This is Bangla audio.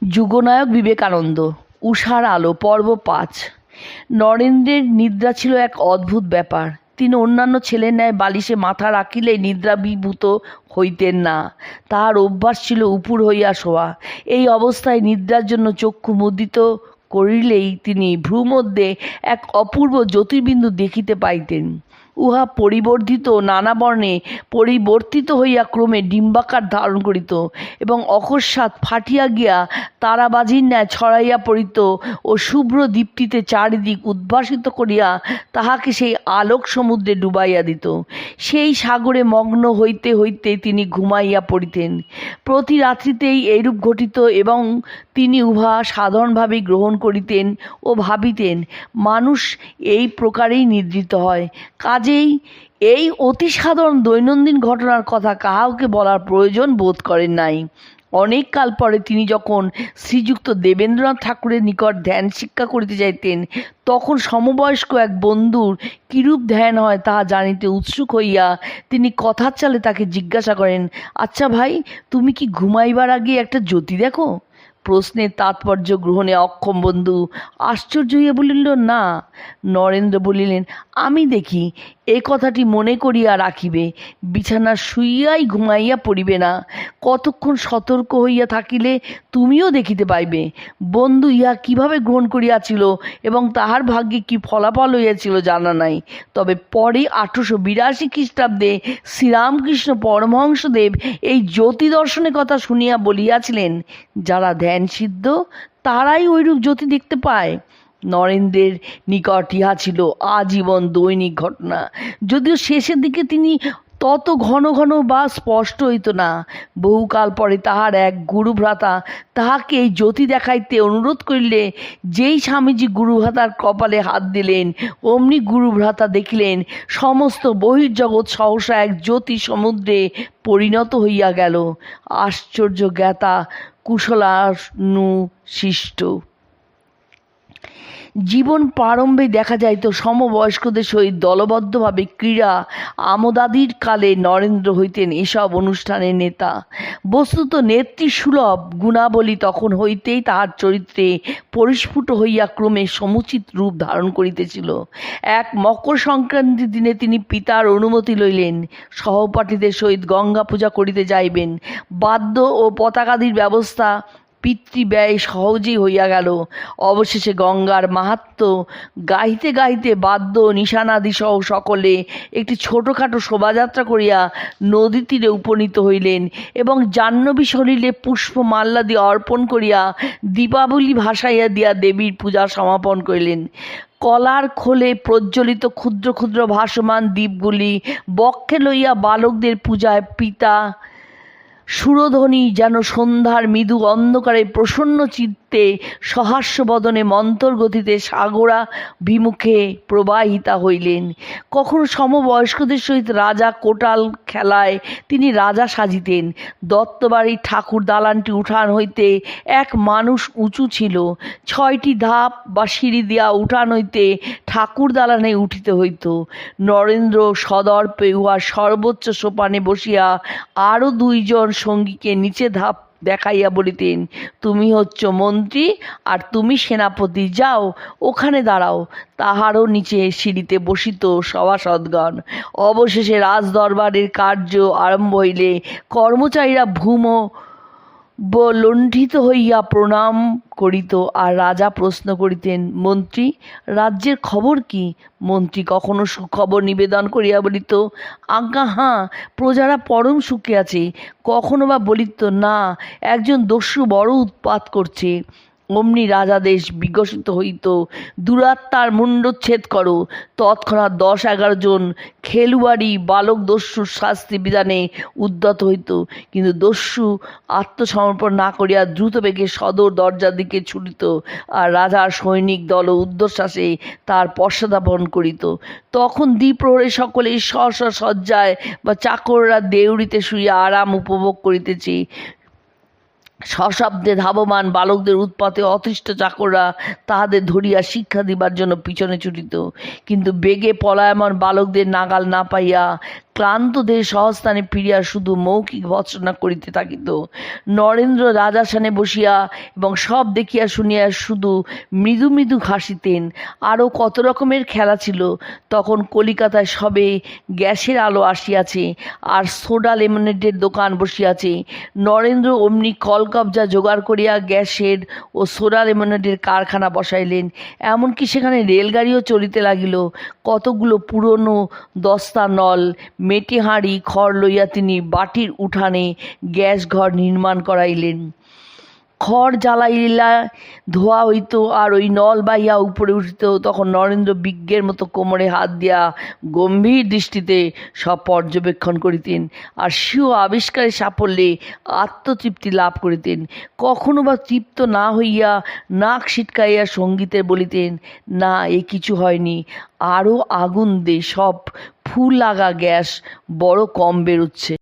যুগনায়ক বিবেকানন্দ। উষার আলো পর্ব ৫। নরেন্দ্রের নিদ্রা ছিল এক অদ্ভুত ব্যাপার। তিনি অন্যান্য ছেলের ন্যায় বালিশে মাথা রাখিলেই নিদ্রাভিভূত হইতেন না। তাহার অভ্যাস ছিল উপুড় হইয়া শোয়া। এই অবস্থায় নিদ্রার জন্য চক্ষু মুদ্রিত করিলেই তিনি ভ্রূমধ্যে এক অপূর্ব জ্যোতির্বিন্দু দেখিতে পাইতেন। উহা পরিবর্ধিত নানা বর্ণে পরিবর্তিত হইয়া ক্রমে ডিম্বাকার ধারণ করিত এবং অকস্মাৎ ফাটিয়া গিয়া তারাবাজির ন্যায় ছড়াইয়া পড়িত ও শুভ্র দীপ্তিতে চারিদিক উদ্ভাসিত করিয়া তাহাকে সেই আলোক সমুদ্রে ডুবাইয়া দিত। সেই সাগরে মগ্ন হইতে হইতে তিনি ঘুমাইয়া পড়িতেন। প্রতি রাত্রিতেই এইরূপ ঘটিত এবং তিনি উহা সাধারণভাবে গ্রহণ করিতেন ও ভাবিতেন, মানুষ এই প্রকারেই নিদ্রিত হয়। কাজেই এই অতি সাধারণ দৈনন্দিন ঘটনার কথা কাহাকে বলার প্রয়োজন বোধ করেন নাই। অনেক কাল পরে তিনি যখন শ্রীযুক্ত দেবেন্দ্রনাথ ঠাকুরের নিকট ধ্যান শিক্ষা করিতে যাইতেন, তখন সমবয়স্ক এক বন্ধুর কিরূপ ধ্যান হয় তাহা জানিতে উৎসুক হইয়া তিনি কথার চালে তাকে জিজ্ঞাসা করেন, আচ্ছা ভাই, তুমি কি ঘুমাইবার আগে একটা জ্যোতি দেখো? প্রশ্নের তাৎপর্য গ্রহণে অক্ষম বন্ধু আশ্চর্য হইয়া বলিল, না। নরেন্দ্র বলিলেন, আমি দেখি। এ কথাটি মনে করিয়া রাখিবে, বিছানা শুইয়াই ঘুমাইয়া পড়িবে না। কতক্ষণ সতর্ক হইয়া থাকিলে তুমিও দেখিতে পাইবে। বন্ধু ইহা কিভাবে গ্রহণ করিয়াছিল এবং তাহার ভাগ্যে কি ফলাফল হইয়াছিল জানা নাই। তবে পরে 1882 খ্রিস্টাব্দে শ্রীরামকৃষ্ণ পরমহংসদেব এই জ্যোতি দর্শনের কথা শুনিয়া বলিয়াছিলেন, যারা ধ্যান সিদ্ধ তারাই ঐরূপ জ্যোতি দেখতে পায়। নরেন্দ্রের নিকট ইহা ছিল আজীবন দৈনিক ঘটনা, যদিও শেষের দিকে তিনি তত ঘন ঘন বা স্পষ্ট হইত না। বহুকাল পরে তাহার এক গুরুভ্রাতা তাহাকে এই জ্যোতি দেখাইতে অনুরোধ করিলে যেই স্বামীজি গুরুভ্রাতার কপালে হাত দিলেন, অমনি গুরুভ্রাতা দেখিলেন সমস্ত বহির্জগৎ সহসা এক জ্যোতি সমুদ্রে পরিণত হইয়া গেল। আশ্চর্য জ্ঞাতা কুশলানুশিষ্ট। জীবন প্রারম্ভে দেখা যাইত সমবয়স্কদের সহিত দলবদ্ধভাবে ক্রীড়া আমোদাদির কালে নরেন্দ্র হইতেন এসব অনুষ্ঠানের নেতা। বস্তুত নেতৃসুলভ গুণাবলী তখন হইতেই তাহার চরিত্রে পরিস্ফুট হইয়া ক্রমে সমুচিত রূপ ধারণ করিতেছিল। এক মকর সংক্রান্তির দিনে তিনি পিতার অনুমতি লইলেন, সহপাঠীদের সহিত গঙ্গা পূজা করিতে যাইবেন। বাদ্য ও পতাকাদির ব্যবস্থা পিতৃব্যয় সহজেই হইয়া গেল। অবশেষে গঙ্গার মাহাত্ম্য গাইতে গাইতে বাদ্য নিশানাদি সহ সকলে একটি ছোটোখাটো শোভাযাত্রা করিয়া নদী তীরে উপনীত হইলেন এবং জাহ্নবী সলিলে পুষ্পমাল্যাদি অর্পণ করিয়া দীপাবলি ভাসাইয়া দিয়া দেবীর পূজা সমাপন করিলেন। কলার খোলে প্রজ্বলিত ক্ষুদ্র ক্ষুদ্র ভাসমান দ্বীপগুলি বক্ষে লইয়া বালকদের পূজায় পিতা সুরধ্বনি যেন সন্ধ্যার মৃদু অন্ধকারে প্রসন্ন চিত্তে সহাস্যবদনে মন্তর গতিতে সাগরা বিমুখে প্রবাহিতা হইলেন। কখনো সমবয়স্কদের সহিত রাজা কোটাল খেলায় তিনি রাজা সাজিতেন। দত্তবাড়ির ঠাকুর দালানটি উঠান হইতে এক মানুষ উঁচু ছিল। 6টি ধাপ বা সিঁড়ি দিয়া উঠান হইতে ঠাকুর দালানে উঠিতে হইত। নরেন্দ্র সদর্পে উহার সর্বোচ্চ সোপানে বসিয়া আরও 2 জন সঙ্গীকে নিচে ধাপ দেখাইয়া বলিতেন, তুমি হচ্ছ মন্ত্রী আর তুমি সেনাপতি, যাও ওখানে দাঁড়াও। তাহারও নিচে সিঁড়িতে বসিত সভাসদগণ। অবশেষে রাজদরবারের কার্য আরম্ভ হইলে কর্মচারীরা লণ্ঠিত হইয়া প্রণাম করিত আর রাজা প্রশ্ন করিতেন, মন্ত্রী, রাজ্যের খবর কি? মন্ত্রী কখনো সুখবর নিবেদন করিয়া বলিত, আজ্ঞা হাঁ, প্রজারা পরম সুখে আছে। কখনো বা বলিত, না, একজন দস্যু বড় উৎপাত করছে। অমনি রাজাদেশ বিকশিত হইত, দুরাত্মার মুণ্ডচ্ছেদ করো। তৎক্ষণাৎ 10-11 জন খেলুয়াড়ি বালক দস্যুর শাস্তি বিধানে উদ্যত হইত। কিন্তু দস্যু আত্মসমর্পণ না করিয়া দ্রুত বেগে সদর দরজার দিকে ছুটিত আর রাজার সৈনিক দল ঊর্ধ্বশ্বাসে তার পশ্চাদাপন করিত। তখন দ্বিপ্রহরে সকলে স্ব স্ব শয্যায় বা চাকররা দেউড়িতে শুইয়া আরাম উপভোগ করিতেছে। সশব্দে ধাবমান বালকদের উৎপাতে অতিষ্ঠ চাকররা তাহাদের ধরিয়া শিক্ষা দিবার জন্য পিছনে ছুটিত। কিন্তু বেগে পলায়মান বালকদের নাগাল না পাইয়া ক্লান্ত দেহে সহস্থানে ফিরিয়া শুধু মৌখিক ভর্ৎসনা করিতে থাকিত। নরেন্দ্র রাজাসনে বসিয়া এবং সব দেখিয়া শুনিয়া শুধু মৃদু মৃদু হাসিতেন। আরও কত রকমের খেলা ছিল। তখন কলিকাতায় সবে গ্যাসের আলো আসিয়াছে, আর সোডা লেমনেডের দোকান বসিয়াছে। নরেন্দ্র অমনি কলকবজা জোগাড় করিয়া গ্যাসের ও সোডা লেমনেডের কারখানা বসাইলেন। এমনকি সেখানে রেলগাড়িও চলিতে লাগিল। কতগুলো পুরনো দস্তা নল, মেটে হাঁড়ি খড় লইয়া তিনি বাটির উঠানে গ্যাস ঘর নির্মাণ করাইলেন। খড় জ্বালাইলা ধোয়া হইত, আর ওই নল বাহিয়া উপরে উঠিত। তখন নরেন্দ্র বিজ্ঞের মতো কোমরে হাত দিয়া গম্ভীর দৃষ্টিতে সব পর্যবেক্ষণ করিতেন, আর স্বীয় আবিষ্কারের সাফল্যে আত্মতৃপ্তি লাভ করিতেন। কখনো বা তৃপ্ত না হইয়া নাক সিটকাইয়া সঙ্গীতে বলিতেন, না, এ কিছু হয়নি, আরও আগুন দে, সব ফুল লাগা গ্যাস বড় কম বেরোচ্ছে।